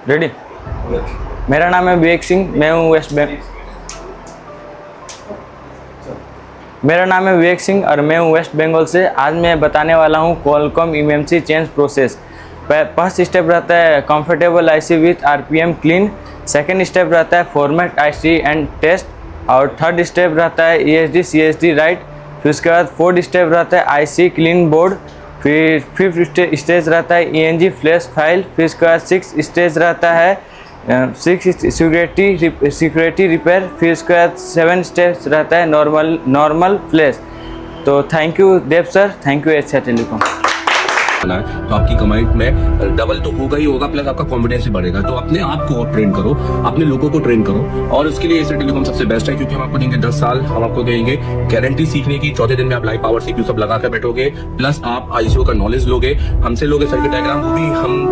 Ready. मेरा नाम है विवेक सिंह, मैं हूँ वेस्ट बंगाल से। आज मैं बताने वाला हूँ Qualcomm MMC change process. First step रहता है comfortable IC with RPM clean. Second step रहता है फॉर्मेट आईसी एंड टेस्ट। और थर्ड स्टेप रहता है ईएसडी सीएसडी राइट। फिर उसके बाद फोर्थ स्टेप रहता है आईसी क्लीन बोर्ड। फिर फिफ्थ स्टेज रहता है ईएनजी फ्लैश फाइल। फिर उसके बाद सिक्स स्टेज रहता है सिक्योरिटी रिपेयर। फिर उसके बाद 7 स्टेप्स रहता है नॉर्मल फ्लैश। तो thank you Dev sir, thank you Asia Telecom. तो आपकी कमाई में डबल तो होगा ही होगा, प्लस आपका कॉन्फिडेंस भी बढ़ेगा। तो अपने आप को ट्रेन करो, अपने लोगों को ट्रेन करो, और उसके लिए एशिया टेलीकॉम सबसे बेस्ट है, क्योंकि हम आपको देंगे 10 साल, हम आपको देंगे गारंटी सीखने की। चौथे दिन में आप लाइव पावर सीपीयू सब लगा कर बैठोगे, प्लस आप आईसीयू का नॉलेज लोगे, हमसे लोगे सर्किट डायग्राम, वो भी हम